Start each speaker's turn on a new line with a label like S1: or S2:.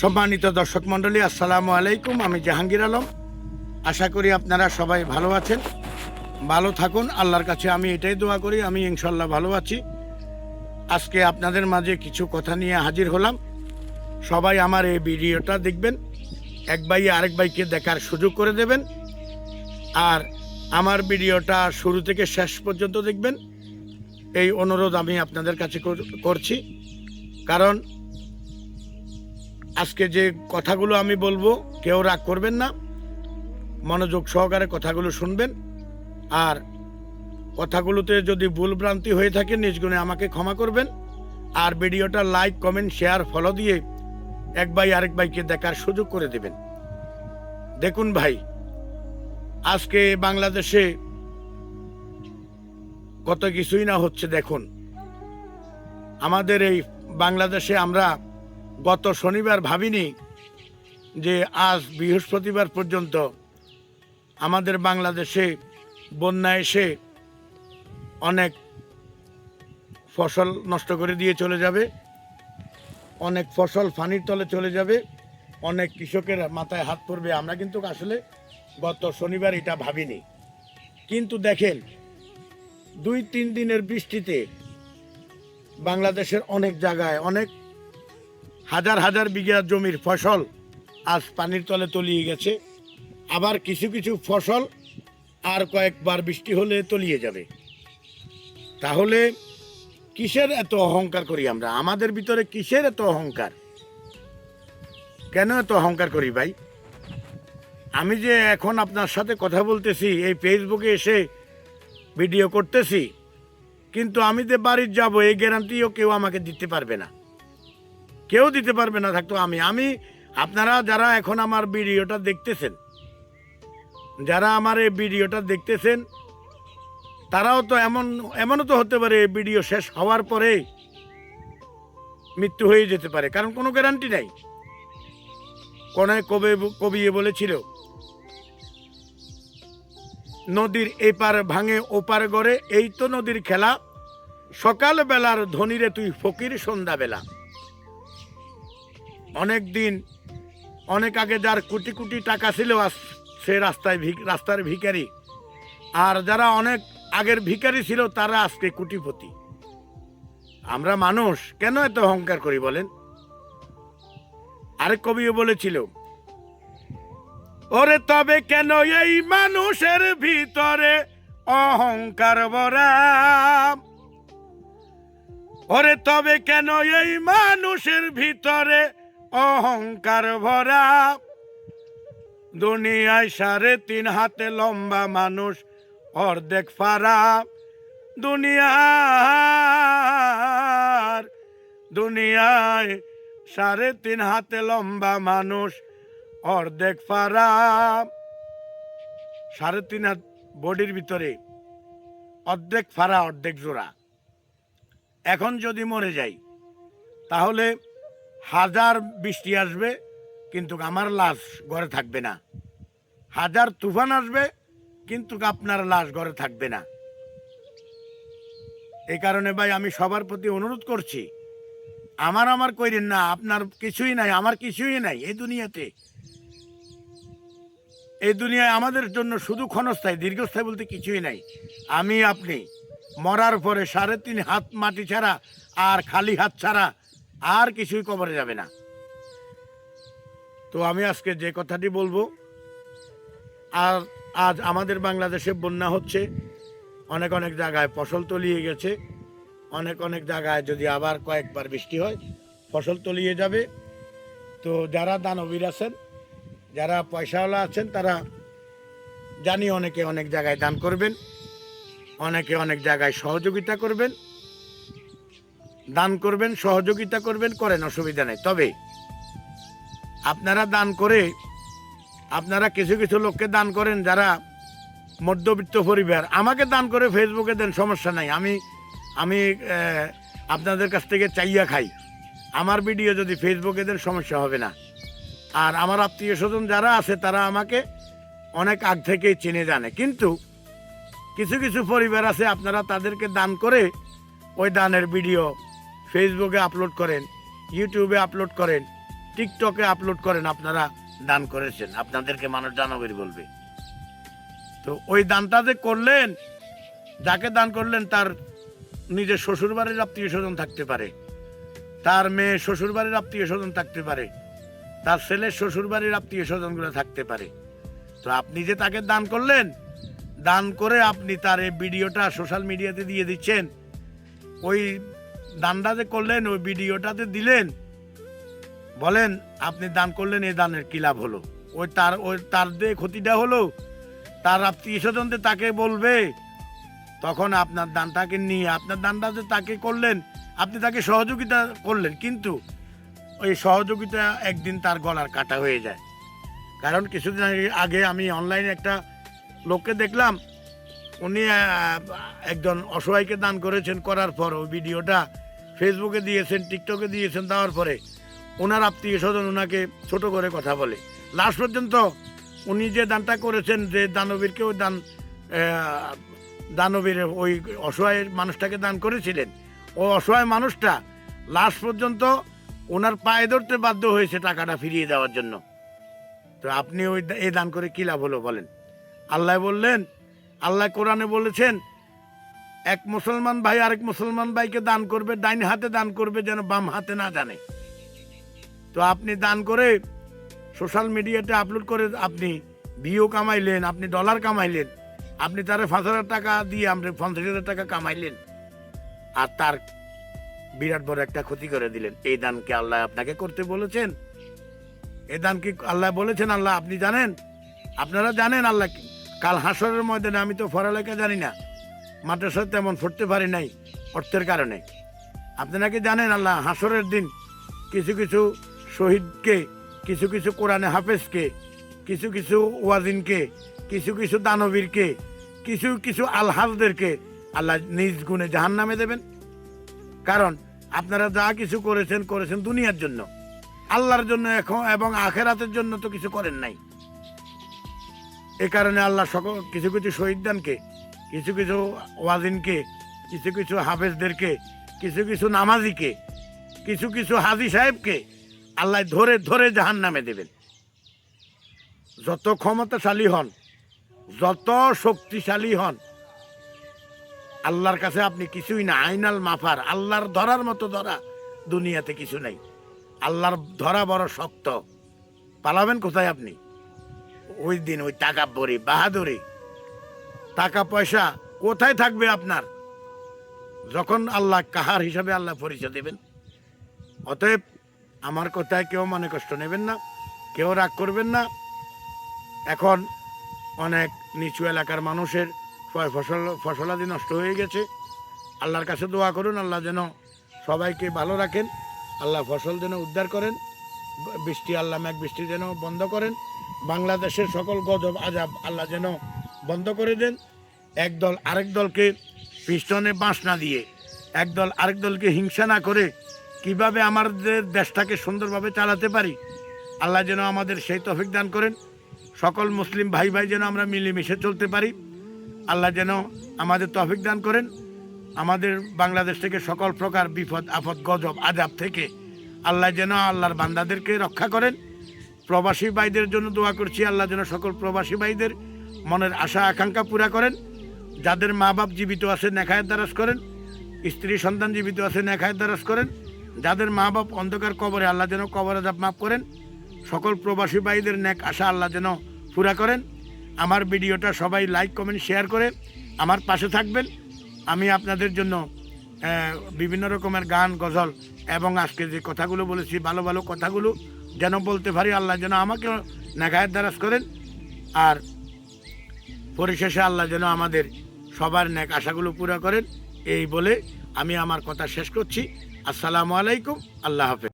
S1: সম্মানিত দর্শক মণ্ডলী, আসসালামু আলাইকুম। আমি জাহাঙ্গীর আলম। আশা করি আপনারা সবাই ভালো আছেন, ভালো থাকুন। আল্লাহর কাছে আমি এটাই দোয়া করি, আমি ইনশাল্লাহ ভালো আছি। আজকে আপনাদের মাঝে কিছু কথা নিয়ে হাজির হলাম। সবাই আমার এই ভিডিওটা দেখবেন, এক ভাই আরেক ভাইকে দেখার সুযোগ করে দেবেন। আর আমার ভিডিওটা শুরু থেকে শেষ পর্যন্ত দেখবেন, এই অনুরোধ আমি আপনাদের কাছে করছি। কারণ আজকে যে কথাগুলো আমি বলবো, কেউ রাগ করবেন না, মনোযোগ সহকারে কথাগুলো শুনবেন। আর কথাগুলোতে যদি ভুলভ্রান্তি হয়ে থাকে নিজ গুণে আমাকে ক্ষমা করবেন। আর ভিডিওটা লাইক, কমেন্ট, শেয়ার, ফলো দিয়ে এক ভাই আরেক ভাইকে দেখার সুযোগ করে দেবেন। দেখুন ভাই, আজকে বাংলাদেশে কত কিছুই না হচ্ছে। দেখুন, আমাদের এই বাংলাদেশে আমরা গত শনিবার ভাবিনি যে আজ বৃহস্পতিবার পর্যন্ত আমাদের বাংলাদেশে বন্যা এসে অনেক ফসল নষ্ট করে দিয়ে চলে যাবে, অনেক ফসল পানির তলে চলে যাবে, অনেক কৃষকের মাথায় হাত পড়বে। আমরা কিন্তু আসলে গত শনিবার এটা ভাবিনি। কিন্তু দেখেন, 2-3 দিনের বৃষ্টিতে বাংলাদেশের অনেক জায়গায় অনেক হাজার হাজার বিঘা জমির ফসল আজ পানির তলে তলিয়ে গেছে। আবার কিছু কিছু ফসল আর কয়েকবার বৃষ্টি হলে তলিয়ে যাবে। তাহলে কিসের এত অহংকার করি আমরা? আমাদের ভিতরে কিসের এত অহংকার? কেন এত অহংকার করি ভাই? আমি যে এখন আপনার সাথে কথা বলতেছি, এই ফেসবুকে এসে ভিডিও করতেছি, কিন্তু আমি যে বাড়ির যাব এই গ্যারান্টিও কেউ আমাকে দিতে পারবে না, কেউ দিতে পারবে না। থাকতো আমি আপনারা যারা এখন আমার ভিডিওটা দেখতেছেন, যারা আমার এই ভিডিওটা দেখতেছেন, তারাও তো এমনও তো হতে পারে ভিডিও শেষ হওয়ার পরে মৃত্যু হয়ে যেতে পারে, কারণ কোনো গ্যারান্টি নাই। কোন কবি বলেছিল, নদীর এপার ভাঙে ওপার গড়ে, এই তো নদীর খেলা, সকাল বেলার ধনীরে তুই ফকির সন্ধ্যা বেলা। অনেক দিন অনেক আগে যার কোটি কোটি টাকা ছিল, আজ সে রাস্তার ভিখারি। আর যারা অনেক আগের ভিখারি ছিল, তারা আজকে কোটিপতি। আমরা মানুষ কেন এত অহংকার করি বলেন? আরেক কবিও বলেছিল, ওরে তবে কেন এই মানুষের ভিতরে অহংকার ভরা, ওরে তবে কেন এই মানুষের ভিতরে অহংকার ভরা, দুনিয়ায় 3.5 হাতে লম্বা মানুষ অর্ধেক ফারা, দুনিয়ায় 3.5 হাতে লম্বা মানুষ অর্ধেক ফারা। 3.5 হাত বডির ভিতরে অর্ধেক ফারা, অর্ধেক জোড়া। এখন যদি মরে যাই, তাহলে 1000 বৃষ্টি আসবে, কিন্তু আমার লাশ ঘরে থাকবে না। 1000 তুফান আসবে, কিন্তু আপনার লাশ ঘরে থাকবে না। এই কারণে ভাই আমি সবার প্রতি অনুরোধ করছি, আমার কইরেন না। আপনার কিছুই নাই, আমার কিছুই নাই এই দুনিয়াতে। এই দুনিয়ায় আমাদের জন্য শুধু ক্ষণস্থায়ী, দীর্ঘস্থায়ী বলতে কিছুই নাই। আমি আপনি মরার পরে 3.5 হাত মাটি ছাড়া আর খালি হাত ছাড়া আর কিছুই কবরে যাবে না। তো আমি আজকে যে কথাটি বলবো, আর আজ আমাদের বাংলাদেশে বন্যা হচ্ছে, অনেক অনেক জায়গায় ফসল তলিয়ে গেছে, অনেক জায়গায় যদি আবার কয়েকবার বৃষ্টি হয় ফসল তলিয়ে যাবে। তো যারা দানবীর আছেন, যারা পয়সাওয়ালা আছেন, তারা জানি অনেকে অনেক জায়গায় দান করবেন, অনেকে অনেক জায়গায় সহযোগিতা করবেন, দান করবেন, সহযোগিতা করবেন, করেন, অসুবিধা নেই। তবে আপনারা দান করে, আপনারা কিছু কিছু লোককে দান করেন যারা মধ্যবিত্ত পরিবার, আমাকে দান করে ফেসবুকে দেন, সমস্যা নাই। আমি আপনাদের কাছ থেকে চাইয়া খাই। আমার ভিডিও যদি ফেসবুকে দেন, সমস্যা হবে না। আর আমার আত্মীয় স্বজন যারা আছে, তারা আমাকে অনেক আগ থেকেই চিনে জানে। কিন্তু কিছু কিছু পরিবার আছে, আপনারা তাদেরকে দান করে ওই দানের ভিডিও ফেসবুকে আপলোড করেন, ইউটিউবে আপলোড করেন, টিকটকে আপলোড করেন আপনারা দান করেছেন, আপনাদেরকে মানুষ দানবীর বলবে। তো ওই দানটা যে করলেন, যাকে দান করলেন তার নিজের শ্বশুরবাড়ির আত্মীয় স্বজন থাকতে পারে, তার মেয়ে শ্বশুরবাড়ির আত্মীয় স্বজন থাকতে পারে, তার ছেলের শ্বশুরবাড়ির আত্মীয় স্বজনগুলো থাকতে পারে। তো আপনি যে তাকে দান করলেন, দান করে আপনি তার এই ভিডিওটা সোশ্যাল মিডিয়াতে দিয়ে দিচ্ছেন, ওই দানটা যে করলেন ওই ভিডিওটাতে দিলেন, বলেন আপনি দান করলেন, এই দানের কি লাভ হলো? তার যে ক্ষতিটা হলো, তার আত্মীয় স্বজনদের তাকে বলবে, তখন আপনার দানটাকে নিয়ে আপনার দানটা যে তাকে করলেন, আপনি তাকে সহযোগিতা করলেন, কিন্তু ওই সহযোগিতা একদিন তার গলার কাটা হয়ে যায়। কারণ কিছুদিন আগে আমি অনলাইনে একটা লোককে দেখলাম, উনি একজন অসহায়কে দান করেছেন, করার পর ওই ভিডিওটা ফেসবুকে দিয়েছেন, টিকটকে দিয়েছেন, দেওয়ার পরে ওনার আত্মীয় স্বজন ওনাকে ছোট করে কথা বলে। লাস্ট পর্যন্ত উনি যে দানটা করেছেন, যে দানবীরকে ওই দানবীর ওই অসহায় মানুষটাকে দান করেছিলেন, ওই অসহায় মানুষটা লাস্ট পর্যন্ত ওনার পায়ে ধরতে বাধ্য হয়েছে টাকাটা ফিরিয়ে দেওয়ার জন্য। তো আপনি এই দান করে কী লাভ হলো বলেন? আল্লাহ বললেন, আল্লাহ কোরআনে বলেছেন, এক মুসলমান ভাই আরেক মুসলমান ভাইকে দান করবে, ডাইন হাতে দান করবে যেন বাম হাতে না জানে। তো আপনি দান করে সোশ্যাল মিডিয়াতে আপলোড করে আপনি ভিউ কামাইলেন, আপনি ডলার কামাইলেন, আপনি তার 5,000 টাকা দিয়ে আপনি 50,000 টাকা কামাইলেন, আর তার বিরাট বড় একটা ক্ষতি করে দিলেন। এই দান কি আল্লাহ আপনাকে করতে বলেছেন? এই দান কি আল্লাহ বলেছেন? আল্লাহ আপনি জানেন, আপনারা জানেন আল্লাহ কাল হাসরের ময়দানে, আমি তো পড়ালেখা জানি না, মাদ্রাসায় তেমন পড়তে পারি নাই অর্থের কারণে, আপনারা কি জানেন আল্লাহ হাসরের দিন কিছু কিছু শহীদকে, কিছু কিছু কোরআনে হাফেজকে, কিছু কিছু ওয়াজিনকে, কিছু কিছু দানবীরকে, কিছু কিছু আলহাজদেরকে আল্লাহ নিজ গুণে জাহান্নামে দেবেন? কারণ আপনারা যা কিছু করেছেন দুনিয়ার জন্য, আল্লাহর জন্য এখন এবং আখেরাতের জন্য তো কিছু করেন নাই। এ কারণে আল্লাহ সকল কিছু কিছু শহীদদানকে, কিছু কিছু ওয়াজিনকে, কিছু কিছু হাফেজদেরকে, কিছু কিছু নামাজিকে, কিছু কিছু হাজি সাহেবকে আল্লাহ ধরে ধরে জাহান্নামে দেবেন। যত ক্ষমতাশালী হন, যত শক্তিশালী হন, আল্লাহর কাছে আপনি কিছুই না, আইনাল মাফার। আল্লাহর ধরার মতো ধরা দুনিয়াতে কিছু নাই। আল্লাহর ধরা বড় শক্ত, পালাবেন কোথায় আপনি? ওই দিন ওই টাকাব্বরি বাহাদুরি, টাকা পয়সা কোথায় থাকবে আপনার, যখন আল্লাহ কাহার হিসাবে আল্লাহ পরিচয় দেবেন। অতএব আমার কথায় কেউ মনে কষ্ট নেবেন না, কেউ রাগ করবেন না। এখন অনেক নিচু এলাকার মানুষের ফসলাদি নষ্ট হয়ে গেছে। আল্লাহর কাছে দোয়া করুন, আল্লাহ যেন সবাইকে ভালো রাখেন, আল্লাহ ফসল যেন উদ্ধার করেন, বৃষ্টি আল্লাহ মেঘ বৃষ্টি যেন বন্ধ করেন, বাংলাদেশের সকল গজব আজাব আল্লাহ যেন বন্ধ করে দেন। একদল আরেক দলকে পিছনে বাঁশ না দিয়ে, একদল আরেক দলকে হিংসা না করে কিভাবে আমাদের দেশটাকে সুন্দরভাবে চালাতে পারি, আল্লাহ যেন আমাদের সেই তৌফিক দান করেন। সকল মুসলিম ভাই ভাই যেন আমরা মিলেমিশে চলতে পারি, আল্লাহ যেন আমাদের তৌফিক দান করেন। আমাদের বাংলাদেশ থেকে সকল প্রকার বিপদ আপদ গজব আজাব থেকে আল্লাহ যেন আল্লাহর বান্দাদেরকে রক্ষা করেন। প্রবাসী ভাইদের জন্য দোয়া করছি, আল্লাহ যেন সকল প্রবাসী ভাইদের মনের আশা আকাঙ্ক্ষা পুরা করেন। যাদের মা বাপ জীবিত আছে নেখায়ের দ্বারাজ করেন, স্ত্রী সন্তান জীবিত আছে নেখায়ের দ্বারাজ করেন। যাদের মা বাপ অন্ধকার কবরে, আল্লাহ যেন কবর আযাব মাফ করেন। সকল প্রবাসী ভাইদের নেক আশা আল্লাহ যেন পুরা করেন। আমার ভিডিওটা সবাই লাইক কমেন্ট শেয়ার করে আমার পাশে থাকবেন। আমি আপনাদের জন্য বিভিন্ন রকমের গান গজল এবং আজকে যে কথাগুলো বলেছি, ভালো ভালো কথাগুলো যেন বলতে পারি, আল্লাহ যেন আমাকে নেখায়ের দ্বারাজ করেন। আর পরিশেষে আল্লাহ যেন আমাদের সবার নেক আশাগুলো পুরা করেন। এই বলে আমি আমার কথা শেষ করছি। আসসালামু আলাইকুম, আল্লাহ হাফেজ।